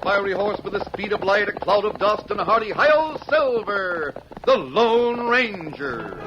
fiery horse with the speed of light, a cloud of dust, and a hearty hi-yo Silver, the Lone Ranger.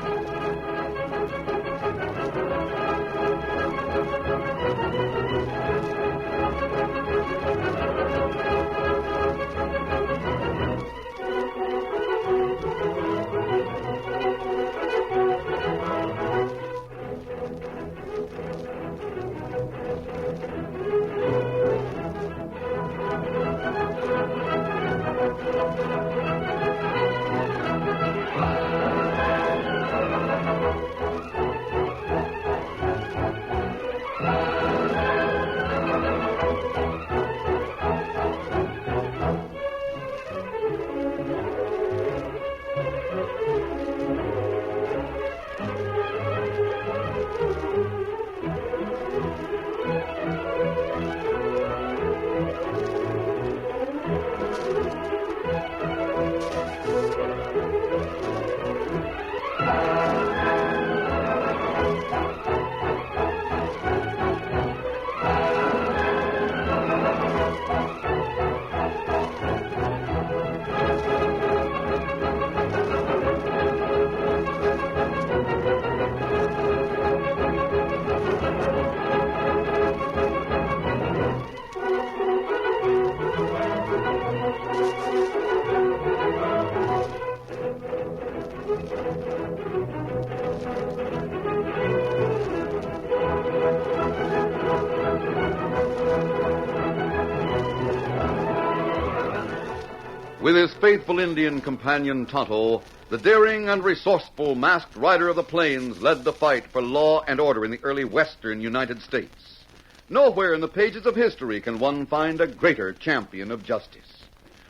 With his faithful Indian companion Tonto, the daring and resourceful masked rider of the plains led the fight for law and order in the early western United States. Nowhere in the pages of history can one find a greater champion of justice.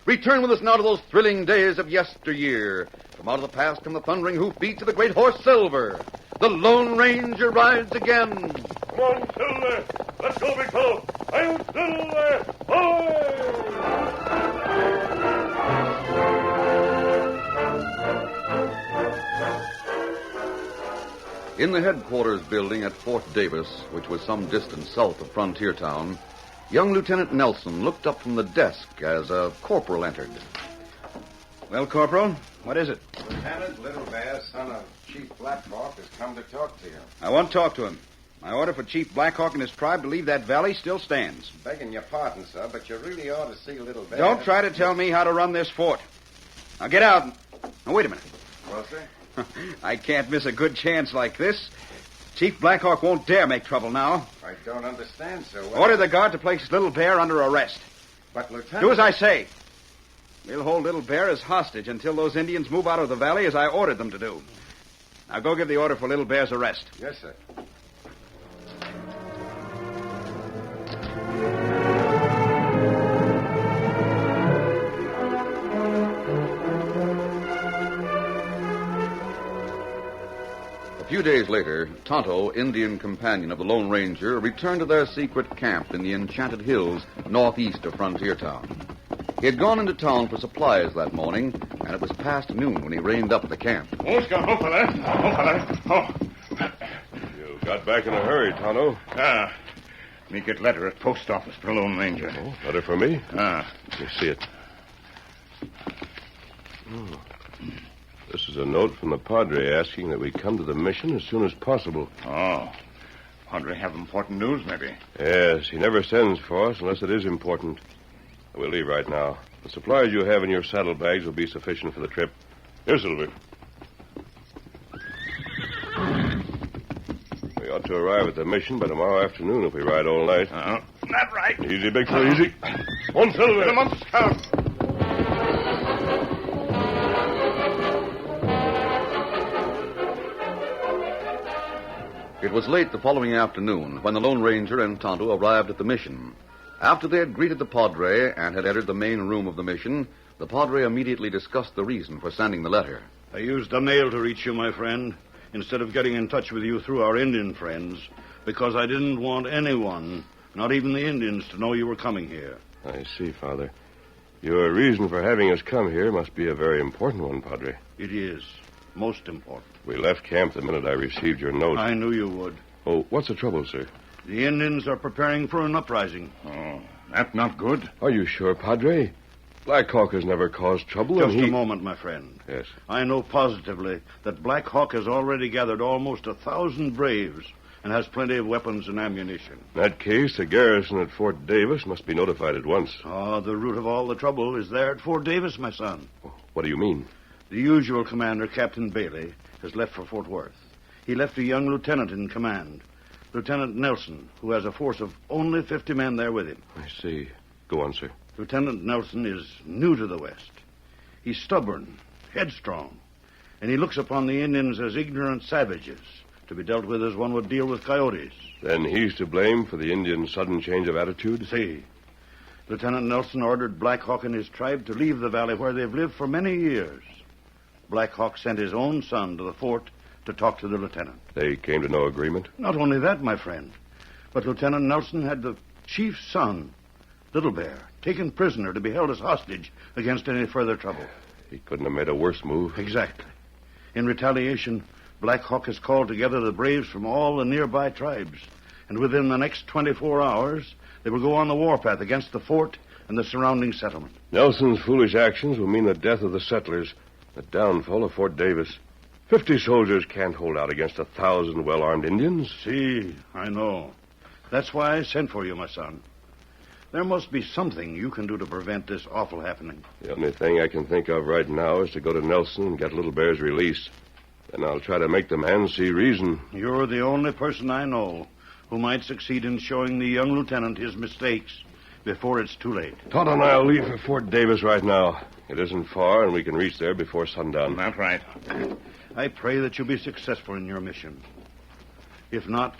Return with us now to those thrilling days of yesteryear. From out of the past come the thundering hoofbeats of the great horse Silver. The Lone Ranger rides again. Come on, Silver. Let's go, big fellow. I'm Silver. Ahoy! In the headquarters building at Fort Davis, which was some distance south of Frontier Town, young Lieutenant Nelson looked up from the desk as a corporal entered. Well, Corporal, what is it? Lieutenant Little Bear, son of Chief Blackhawk, has come to talk to you. I won't talk to him. My order for Chief Blackhawk and his tribe to leave that valley still stands. Begging your pardon, sir, but you really ought to see Little Bear. Don't try to tell me how to run this fort. Now get out. Now, wait a minute. Well, sir? I can't miss a good chance like this. Chief Blackhawk won't dare make trouble now. I don't understand, sir. Order the guard to place Little Bear under arrest. But, Lieutenant... Do as I say. We'll hold Little Bear as hostage until those Indians move out of the valley as I ordered them to do. Now go give the order for Little Bear's arrest. Yes, sir. A few days later, Tonto, Indian companion of the Lone Ranger, returned to their secret camp in the Enchanted Hills northeast of Frontier Town. He had gone into town for supplies that morning, and it was past noon when he reined up at the camp. Oh, Scout. Oh, fella. Oh. You got back in a hurry, Tonto. Me get letter at post office for Lone Ranger. Oh, letter for me? Ah. Let me see it. Oh. This is a note from the Padre asking that we come to the mission as soon as possible. Oh. Padre have important news, maybe? Yes, he never sends for us unless it is important. We'll leave right now. The supplies you have in your saddlebags will be sufficient for the trip. Here, Silver. We ought to arrive at the mission by tomorrow afternoon if we ride all night. Not right. Easy, big fella, easy. One, Silver. Come on, Scout. It was late the following afternoon when the Lone Ranger and Tonto arrived at the mission. After they had greeted the Padre and had entered the main room of the mission, the Padre immediately discussed the reason for sending the letter. I used a mail to reach you, my friend, instead of getting in touch with you through our Indian friends, because I didn't want anyone, not even the Indians, to know you were coming here. I see, Father. Your reason for having us come here must be a very important one, Padre. It is. Most important. We left camp the minute I received your note. I knew you would. Oh, what's the trouble, sir? The Indians are preparing for an uprising. Oh, That not good? Are you sure, Padre? Black Hawk has never caused trouble. Just and a moment, my friend. Yes. I know positively that Black Hawk has already gathered almost 1,000 braves and has plenty of weapons and ammunition. In that case, the garrison at Fort Davis must be notified at once. Oh, the root of all the trouble is there at Fort Davis, my son. What do you mean? The usual commander, Captain Bailey, has left for Fort Worth. He left a young lieutenant in command, Lieutenant Nelson, who has a force of only 50 men there with him. I see. Go on, sir. Lieutenant Nelson is new to the West. He's stubborn, headstrong, and he looks upon the Indians as ignorant savages, to be dealt with as one would deal with coyotes. Then he's to blame for the Indians' sudden change of attitude? See, Lieutenant Nelson ordered Black Hawk and his tribe to leave the valley where they've lived for many years. Black Hawk sent his own son to the fort to talk to the lieutenant. They came to no agreement? Not only that, my friend, but Lieutenant Nelson had the chief's son, Little Bear, taken prisoner to be held as hostage against any further trouble. He couldn't have made a worse move. Exactly. In retaliation, Black Hawk has called together the braves from all the nearby tribes, and within the next 24 hours, they will go on the warpath against the fort and the surrounding settlement. Nelson's foolish actions will mean the death of the settlers, the downfall of Fort Davis. 50 soldiers can't hold out against 1,000 well-armed Indians. See, I know. That's why I sent for you, my son. There must be something you can do to prevent this awful happening. The only thing I can think of right now is to go to Nelson and get Little Bear's release. Then I'll try to make the man see reason. You're the only person I know who might succeed in showing the young lieutenant his mistakes before it's too late. Todd and I'll leave for Fort Davis right now. It isn't far, and we can reach there before sundown. That's right. I pray that you'll be successful in your mission. If not,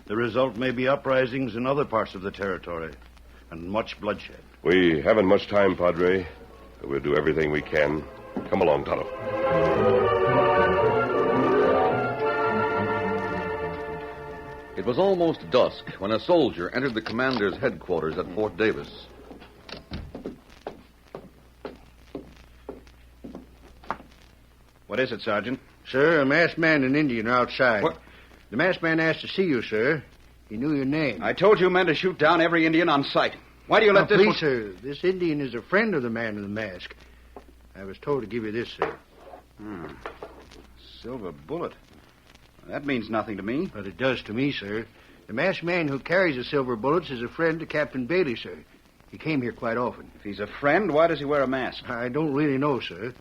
the result may be uprisings in other parts of the territory and much bloodshed. We haven't much time, Padre. We'll do everything we can. Come along, Tonto. It was almost dusk when a soldier entered the commander's headquarters at Fort Davis. What is it, Sergeant? Sir, a masked man and Indian are outside. What? The masked man asked to see you, sir. He knew your name. I told you men to shoot down every Indian on sight. Why do you let Now, this please, sir, this Indian is a friend of the man in the mask. I was told to give you this, sir. Silver bullet. That means nothing to me. But it does to me, sir. The masked man who carries the silver bullets is a friend to Captain Bailey, sir. He came here quite often. If he's a friend, why does he wear a mask? I don't really know, sir.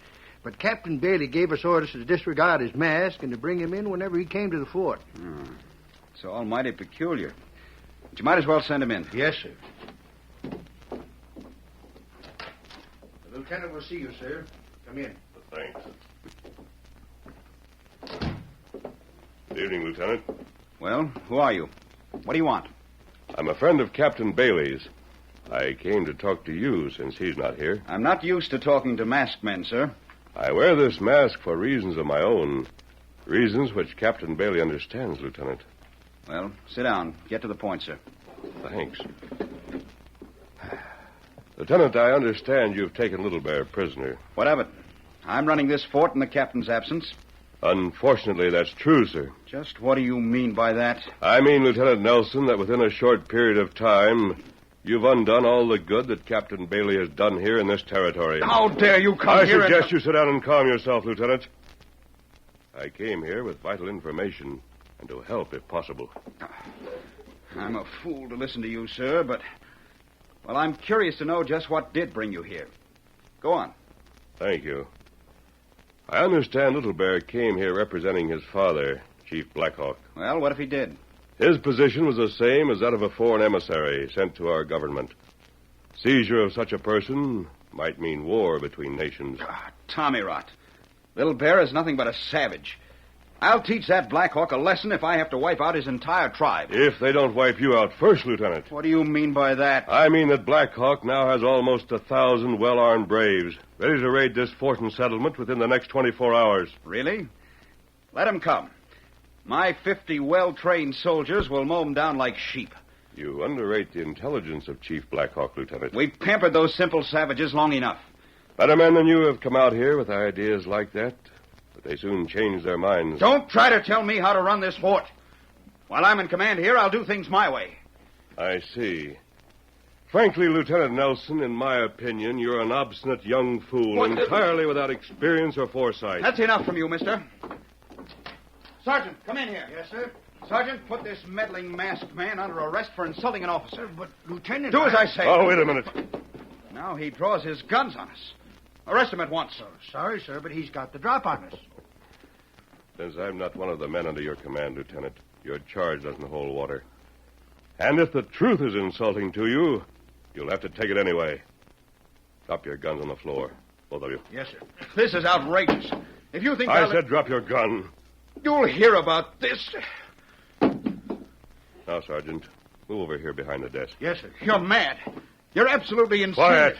But Captain Bailey gave us orders to disregard his mask and to bring him in whenever he came to the fort. It's almighty peculiar. But you might as well send him in. Yes, sir. The lieutenant will see you, sir. Come in. Thanks. Good evening, Lieutenant. Well, who are you? What do you want? I'm a friend of Captain Bailey's. I came to talk to you since he's not here. I'm not used to talking to masked men, sir. I wear this mask for reasons of my own. Reasons which Captain Bailey understands, Lieutenant. Well, sit down. Get to the point, sir. Thanks. Lieutenant, I understand you've taken Little Bear prisoner. What of it? I'm running this fort in the captain's absence. Unfortunately, that's true, sir. Just what do you mean by that? I mean, Lieutenant Nelson, that within a short period of time, you've undone all the good that Captain Bailey has done here in this territory. How dare you come I here suggest you sit down and calm yourself, Lieutenant. I came here with vital information and to help if possible. I'm a fool to listen to you, sir, but... Well, I'm curious to know just what did bring you here. Go on. Thank you. I understand Little Bear came here representing his father, Chief Blackhawk. Well, what if he did? His position was the same as that of a foreign emissary sent to our government. Seizure of such a person might mean war between nations. Tommy rot. Little Bear is nothing but a savage. I'll teach that Blackhawk a lesson if I have to wipe out his entire tribe. If they don't wipe you out first, Lieutenant. What do you mean by that? I mean that Blackhawk now has almost 1,000 well-armed braves, ready to raid this fort and settlement within the next 24 hours. Really? Let him come. My 50 well-trained soldiers will mow him down like sheep. You underrate the intelligence of Chief Blackhawk, Lieutenant. We've pampered those simple savages long enough. Better men than you have come out here with ideas like that, but they soon change their minds. Don't try to tell me how to run this fort. While I'm in command here, I'll do things my way. I see. Frankly, Lieutenant Nelson, in my opinion, you're an obstinate young fool, entirely without experience or foresight. That's enough from you, mister. Sergeant, come in here. Yes, sir. Sergeant, put this meddling masked man under arrest for insulting an officer. But, Lieutenant... Do as I say. Oh, wait a minute. Now he draws his guns on us. Arrest him at once. Sorry, sir, but he's got the drop on us. Since I'm not one of the men under your command, Lieutenant, your charge doesn't hold water. And if the truth is insulting to you, you'll have to take it anyway. Drop your guns on the floor, both of you. Yes, sir. This is outrageous. If you think I said drop your gun. You'll hear about this. Now, Sergeant, move over here behind the desk. Yes, sir. You're mad. You're absolutely insane. Quiet.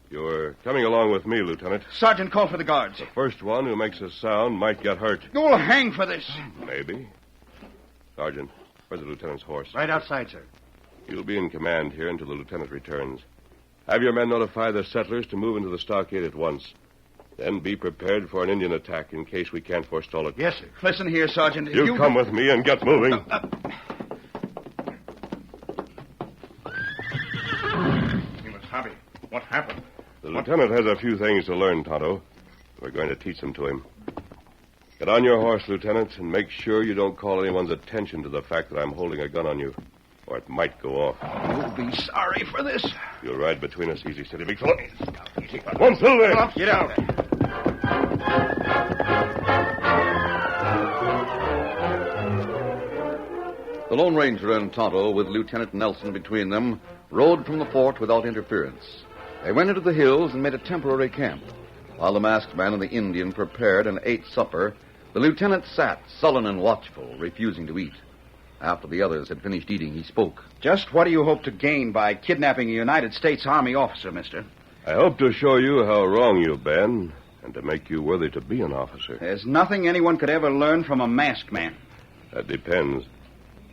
You're coming along with me, Lieutenant. Sergeant, call for the guards. The first one who makes a sound might get hurt. You'll hang for this. Maybe. Sergeant, where's the lieutenant's horse? Right outside, sir. You'll be in command here until the lieutenant returns. Have your men notify the settlers to move into the stockade at once. Then be prepared for an Indian attack in case we can't forestall it. Yes, sir. Listen here, Sergeant. If You come with me and get moving. Hobby, what happened? The lieutenant has a few things to learn, Tonto. We're going to teach them to him. Get on your horse, Lieutenant, and make sure you don't call anyone's attention to the fact that I'm holding a gun on you, or it might go off. You'll be sorry for this. You'll ride between us. Easy, steady, big fella. Easy. One, Silver. Get out. The Lone Ranger and Tonto, with Lieutenant Nelson between them, rode from the fort without interference. They went into the hills and made a temporary camp. While the masked man and the Indian prepared and ate supper, the lieutenant sat, sullen and watchful, refusing to eat. After the others had finished eating, he spoke. Just what do you hope to gain by kidnapping a United States Army officer, mister? I hope to show you how wrong you've been and to make you worthy to be an officer. There's nothing anyone could ever learn from a masked man. That depends.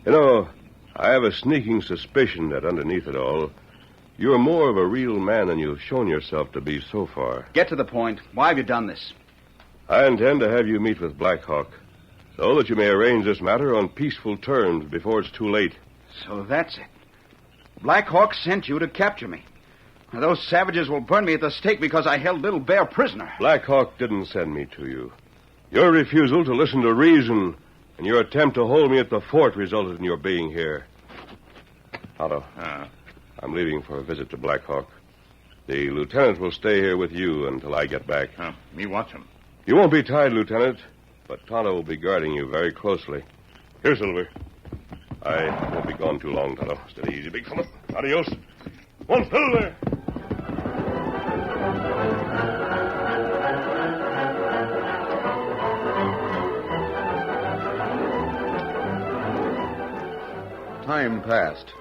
You know, I have a sneaking suspicion that underneath it all, you're more of a real man than you've shown yourself to be so far. Get to the point. Why have you done this? I intend to have you meet with Black Hawk so that you may arrange this matter on peaceful terms before it's too late. So that's it. Black Hawk sent you to capture me. Now, those savages will burn me at the stake because I held Little Bear prisoner. Black Hawk didn't send me to you. Your refusal to listen to reason and your attempt to hold me at the fort resulted in your being here. Otto, I'm leaving for a visit to Black Hawk. The lieutenant will stay here with you until I get back. Me watch him. You won't be tied, Lieutenant, but Tonto will be guarding you very closely. Here, Silver. I won't be gone too long, Tonto. Steady, easy, big fella. Adios. One, Silver! Time passed,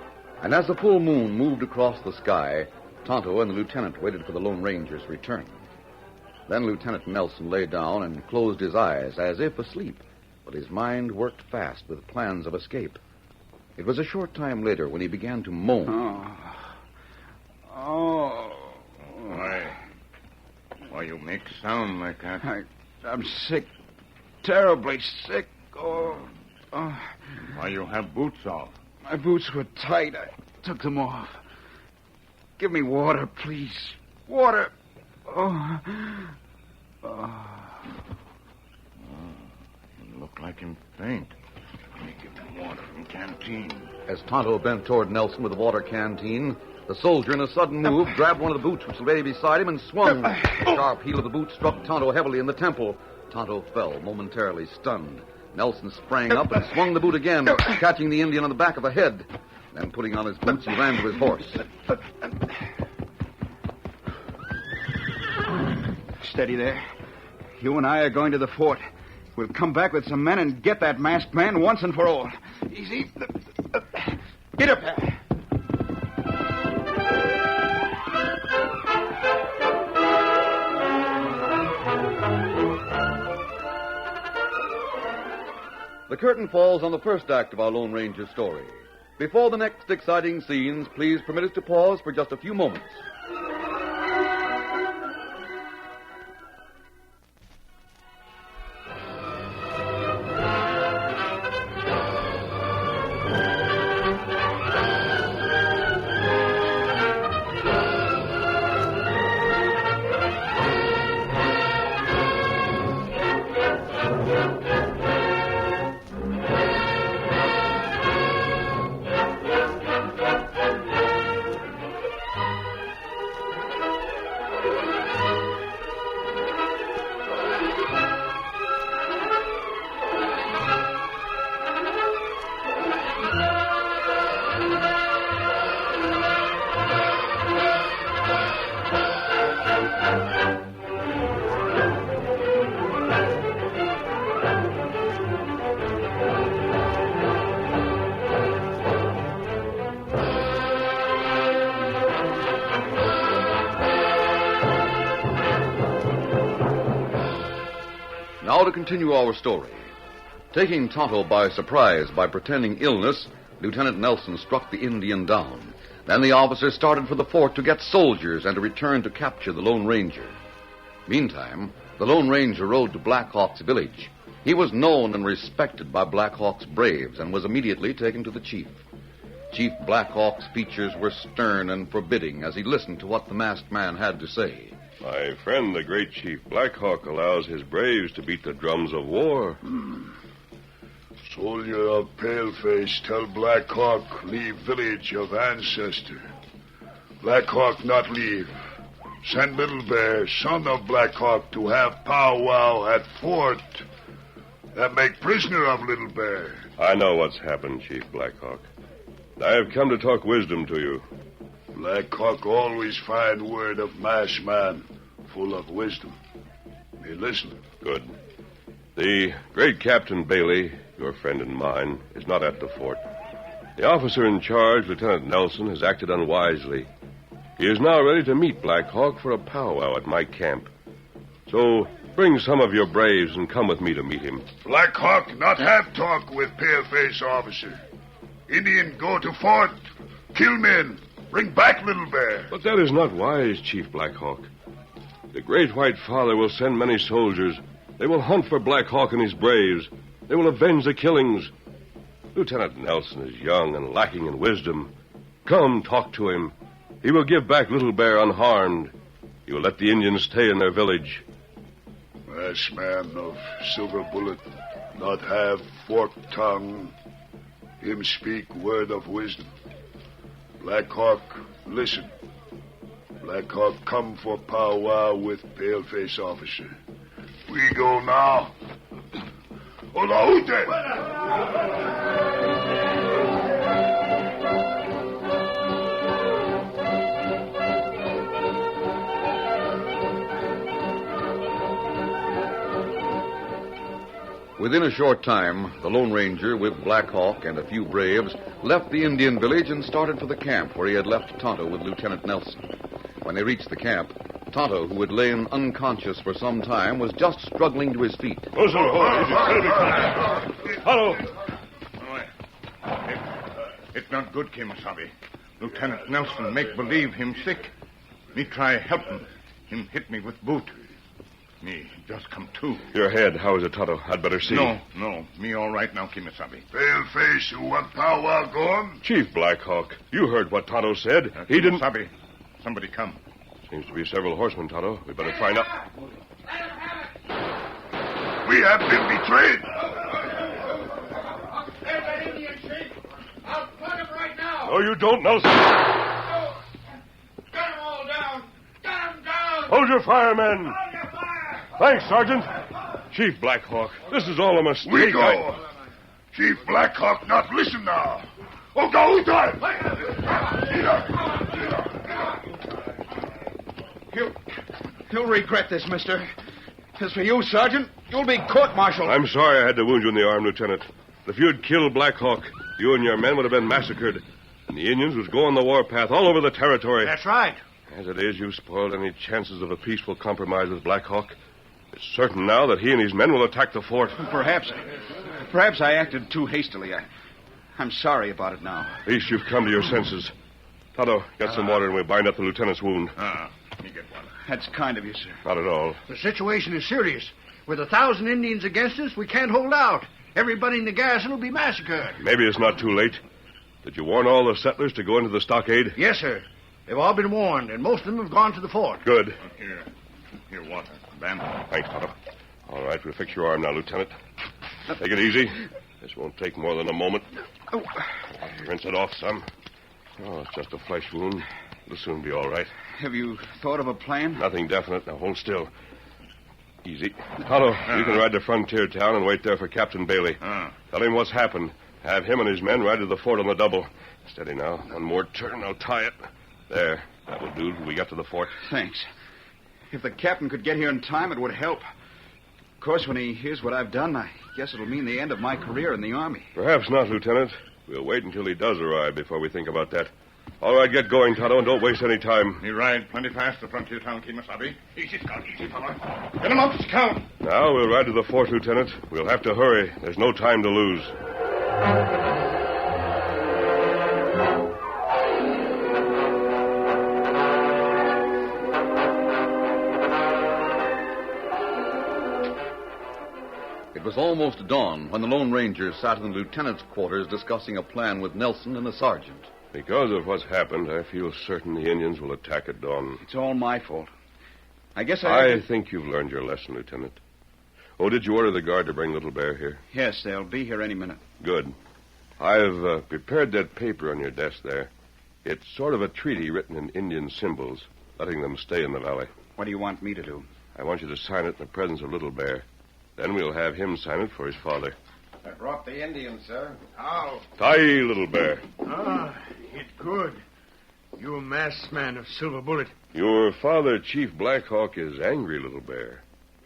and as the full moon moved across the sky, Tonto and the lieutenant waited for the Lone Ranger's return. Then Lieutenant Nelson lay down and closed his eyes as if asleep, but his mind worked fast with plans of escape. It was a short time later when he began to moan. Why you make sound like that? I'm sick. Terribly sick. Why you have boots off? My boots were tight. I took them off. Give me water, please. Water. You look like him faint. Let me give him water from canteen. As Tonto bent toward Nelson with the water canteen, the soldier, in a sudden move, grabbed one of the boots which lay beside him and swung. The sharp heel of the boot struck Tonto heavily in the temple. Tonto fell, momentarily stunned. Nelson sprang up and swung the boot again, catching the Indian on the back of the head. Then, putting on his boots, he ran to his horse. Steady there. You and I are going to the fort. We'll come back with some men and get that masked man once and for all. Easy. Get up there. The curtain falls on the first act of our Lone Ranger story. Before the next exciting scenes, please permit us to pause for just a few moments. Now to continue our story. Taking Tonto by surprise by pretending illness, Lieutenant Nelson struck the Indian down. Then the officer started for the fort to get soldiers and to return to capture the Lone Ranger. Meantime, the Lone Ranger rode to Black Hawk's village. He was known and respected by Black Hawk's braves and was immediately taken to the chief. Chief Black Hawk's features were stern and forbidding as he listened to what the masked man had to say. My friend, the great Chief Black Hawk, allows his braves to beat the drums of war. Soldier of Paleface, tell Black Hawk leave village of ancestor. Black Hawk not leave. Send Little Bear, son of Black Hawk, to have powwow at fort. That make prisoner of Little Bear. I know what's happened, Chief Black Hawk. I have come to talk wisdom to you. Black Hawk always find word of masked man, full of wisdom. Me listen. Good. The great Captain Bailey, your friend and mine, is not at the fort. The officer in charge, Lieutenant Nelson, has acted unwisely. He is now ready to meet Black Hawk for a powwow at my camp. So bring some of your braves and come with me to meet him. Black Hawk not have talk with Paleface officer. Indian go to fort, kill men, bring back Little Bear. But that is not wise, Chief Black Hawk. The great White Father will send many soldiers. They will hunt for Black Hawk and his braves. They will avenge the killings. Lieutenant Nelson is young and lacking in wisdom. Come, talk to him. He will give back Little Bear unharmed. He will let the Indians stay in their village. Masked man of Silver Bullet not have forked tongue. Him speak word of wisdom. Black Hawk, listen. Black Hawk come for powwow with Paleface officer. We go now. Hola, Within a short time, the Lone Ranger, with Black Hawk and a few braves, left the Indian village and started for the camp where he had left Tonto with Lieutenant Nelson. When they reached the camp, Tonto, who had lain unconscious for some time, was just struggling to his feet. Tonto! It's not good, Kemosabe. Lieutenant Nelson make believe him sick. Me try help him. Him hit me with boot. Me just come to. Your head, how is it, Tonto? I'd better see. No. Me all right now, Kemosabe. Paleface, you want powwow going? Chief Black Hawk, you heard what Tonto said. He didn't... Kemosabe, somebody come. Seems to be several horsemen, Tonto. We better find out. We have been betrayed. There's that Indian chief. I'll plug him right now. No, you don't, Nelson. No. Got them all down. Got them down. Hold your fire, men. Hold your fire. Thanks, Sergeant. Chief Black Hawk, this is all a mistake. We go. Chief Black Hawk not listen now. Oh, go time. You'll regret this, mister. As for you, Sergeant, you'll be court-martialed. I'm sorry I had to wound you in the arm, Lieutenant. If you'd killed Black Hawk, you and your men would have been massacred, and the Indians would go on the warpath all over the territory. That's right. As it is, you've spoiled any chances of a peaceful compromise with Black Hawk. It's certain now that he and his men will attack the fort. Perhaps I acted too hastily. I'm sorry about it now. At least you've come to your senses. Tonto, get some water and we'll bind up the lieutenant's wound. Me get one. That's kind of you, sir. Not at all. The situation is serious. With 1,000 Indians against us, we can't hold out. Everybody in the garrison will be massacred. Maybe it's not too late. Did you warn all the settlers to go into the stockade? Yes, sir. They've all been warned, and most of them have gone to the fort. Good. Here, water. Ben. Thanks, Tonto. All right, we'll fix your arm now, Lieutenant. Take it easy. This won't take more than a moment. Oh. Rinse it off some. Oh, it's just a flesh wound. It'll soon be all right. Have you thought of a plan? Nothing definite. Now, hold still. Easy. Tonto, you can ride to Frontier Town and wait there for Captain Bailey. Tell him what's happened. Have him and his men ride to the fort on the double. Steady now. One more turn. I'll tie it. There. That will do till we get to the fort. Thanks. If the captain could get here in time, it would help. Of course, when he hears what I've done, I guess it'll mean the end of my career in the Army. Perhaps not, Lieutenant. We'll wait until he does arrive before we think about that. All right, get going, Tonto, and don't waste any time. He ride plenty fast to frontier town, Kimasabi. Easy, Scout, easy, fella. Get him up, Scout. Now we'll ride to the fort, Lieutenant. We'll have to hurry. There's no time to lose. It was almost dawn when the Lone Ranger sat in the lieutenant's quarters discussing a plan with Nelson and the sergeant. Because of what's happened, I feel certain the Indians will attack at dawn. It's all my fault. I guess I think you've learned your lesson, Lieutenant. Oh, did you order the guard to bring Little Bear here? Yes, they'll be here any minute. Good. I've prepared that paper on your desk there. It's sort of a treaty written in Indian symbols, letting them stay in the valley. What do you want me to do? I want you to sign it in the presence of Little Bear. Then we'll have him sign it for his father. I brought the Indians, sir. How? Tie, Little Bear. Ah, it good. You a masked man of Silver Bullet. Your father, Chief Black Hawk, is angry, Little Bear.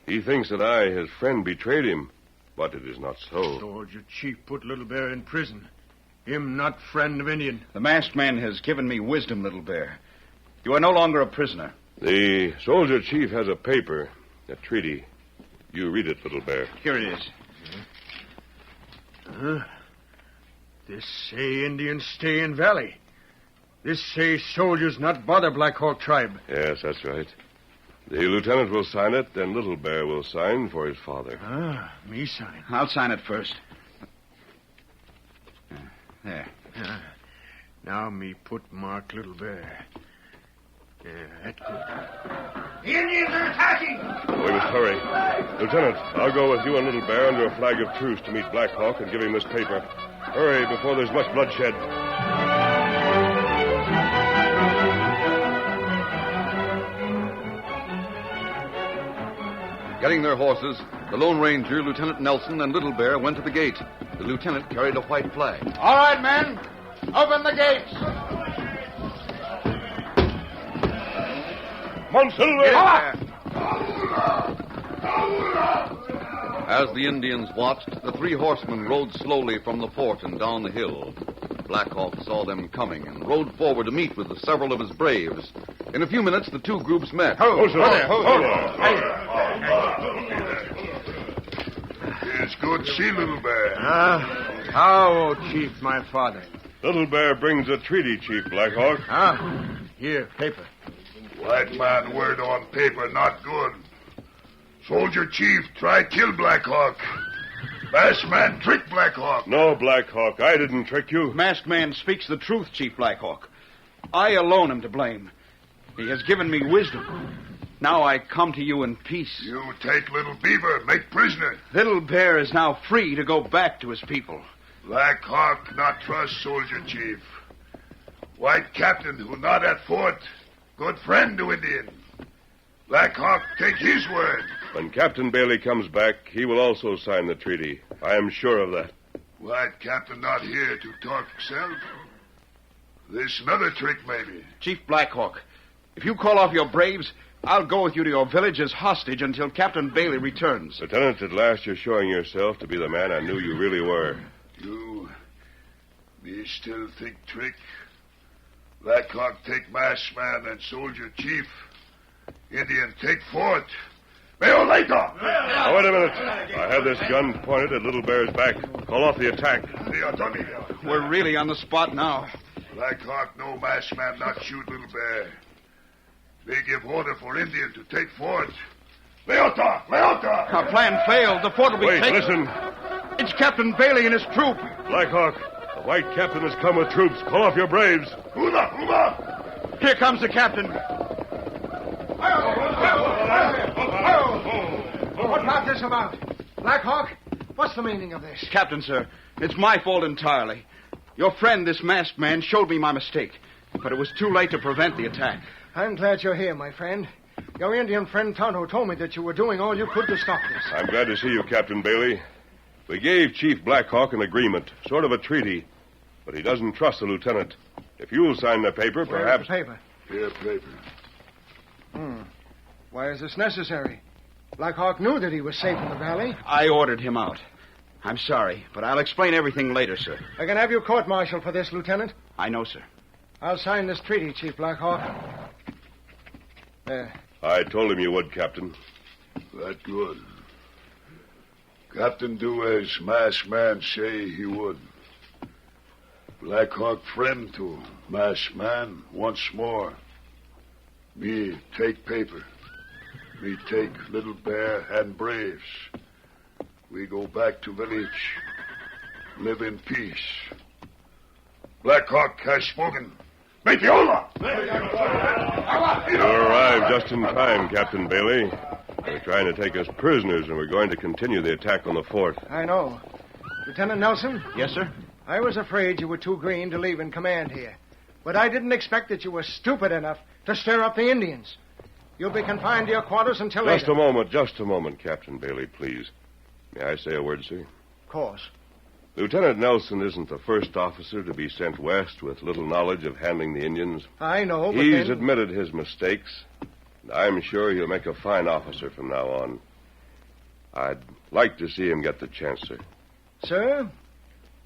He thinks that I, his friend, betrayed him, but it is not so. Soldier Chief put Little Bear in prison. Him not friend of Indian. The masked man has given me wisdom, Little Bear. You are no longer a prisoner. The soldier chief has a paper, a treaty. You read it, Little Bear. Here it is. This say Indians stay in valley. This say soldiers not bother Black Hawk tribe. Yes, that's right. The lieutenant will sign it, then Little Bear will sign for his father. Ah, me sign. I'll sign it first. There. Now me put mark Little Bear. Yeah, that good. The Indians are attacking! We must hurry. Lieutenant, I'll go with you and Little Bear under a flag of truce to meet Black Hawk and give him this paper. Hurry before there's much bloodshed. Getting their horses, the Lone Ranger, Lieutenant Nelson, and Little Bear went to the gate. The lieutenant carried a white flag. All right, men. Open the gates. As the Indians watched, the three horsemen rode slowly from the fort and down the hill. Black Hawk saw them coming and rode forward to meet with several of his braves. In a few minutes, the two groups met. It's good to see Little Bear. How, Chief, my father? Little Bear brings a treaty, Chief Black Hawk. Here, paper. White man word on paper not good. Soldier chief try kill Black Hawk. Masked man trick Black Hawk. No, Black Hawk, I didn't trick you. Masked man speaks the truth, Chief Black Hawk. I alone am to blame. He has given me wisdom. Now I come to you in peace. You take Little Beaver, make prisoner. Little Bear is now free to go back to his people. Black Hawk not trust soldier chief. White captain who not at fort, good friend to Indian. Black Hawk take his word. When Captain Bailey comes back, he will also sign the treaty. I am sure of that. White captain not here to talk self. This another trick, maybe. Chief Black Hawk, if you call off your braves, I'll go with you to your village as hostage until Captain Bailey returns. Lieutenant, at last you're showing yourself to be the man I knew you really were. You... me still think trick? Black Hawk take masked man and soldier chief. Indian take fort. Mayo later! Now, wait a minute. I have this gun pointed at Little Bear's back. Call off the attack. We're really on the spot now. Black Hawk no masked man not shoot Little Bear. They give order for Indian to take fort. Leota! Our plan failed. The fort will be Wait, taken. listen. It's Captain Bailey and his troop. Black Hawk, the white captain has come with troops. Call off your braves. Hula! Here comes the captain. What about this about? Black Hawk, what's the meaning of this? Captain, sir, it's my fault entirely. Your friend, this masked man, showed me my mistake, but it was too late to prevent the attack. I'm glad you're here, my friend. Your Indian friend Tonto told me that you were doing all you could to stop this. I'm glad to see you, Captain Bailey. We gave Chief Black Hawk an agreement, sort of a treaty, but he doesn't trust the lieutenant. If you'll sign the paper, perhaps... Where's the paper? Here, paper. Why is this necessary? Black Hawk knew that he was safe in the valley. I ordered him out. I'm sorry, but I'll explain everything later, sir. I can have you court-martialed for this, Lieutenant. I know, sir. I'll sign this treaty, Chief Blackhawk. There. I told him you would, Captain. That good. Captain do as masked man say he would. Blackhawk friend to masked man once more. Me take paper. Me take Little Bear and Braves. We go back to village. Live in peace. Blackhawk has spoken. Metiola! You arrived just in time, Captain Bailey. They're trying to take us prisoners, and we're going to continue the attack on the fort. I know. Lieutenant Nelson? Yes, sir? I was afraid you were too green to leave in command here. But I didn't expect that you were stupid enough to stir up the Indians. You'll be confined to your quarters until Just later. just a moment, Captain Bailey, please. May I say a word, sir? Of course. Lieutenant Nelson isn't the first officer to be sent west with little knowledge of handling the Indians. I know, but He's then... admitted his mistakes, and I'm sure he'll make a fine officer from now on. I'd like to see him get the chance, sir. Sir,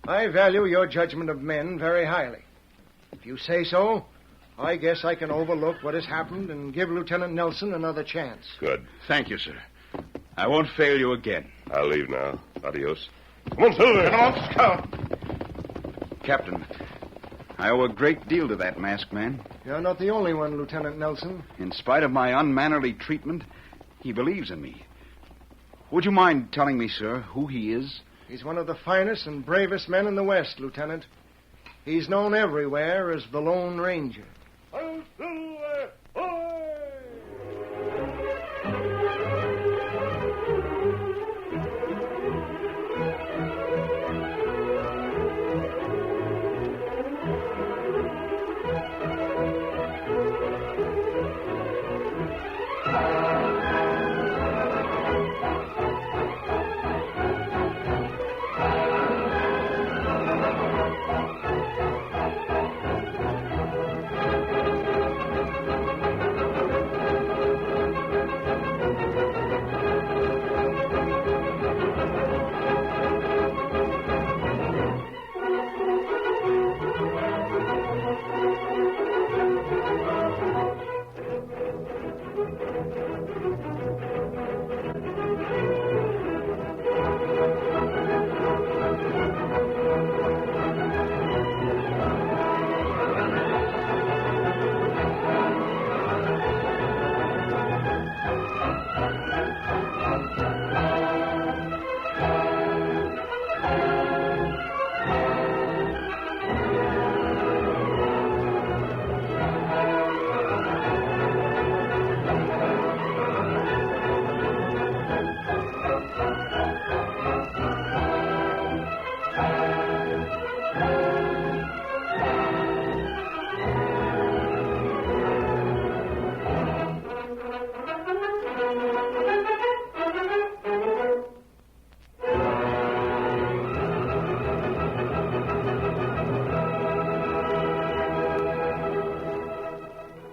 I value your judgment of men very highly. If you say so, I guess I can overlook what has happened and give Lieutenant Nelson another chance. Good. Thank you, sir. I won't fail you again. I'll leave now. Adios. Come on, Silver. Come on, Scout. Captain, I owe a great deal to that masked man. You're not the only one, Lieutenant Nelson. In spite of my unmannerly treatment, he believes in me. Would you mind telling me, sir, who he is? He's one of the finest and bravest men in the West, Lieutenant. He's known everywhere as the Lone Ranger.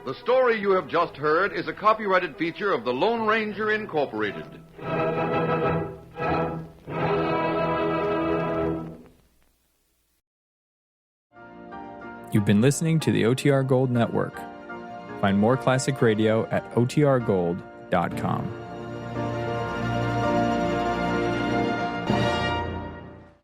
The story you have just heard is a copyrighted feature of the Lone Ranger Incorporated. You've been listening to the OTR Gold Network. Find more classic radio at otrgold.com.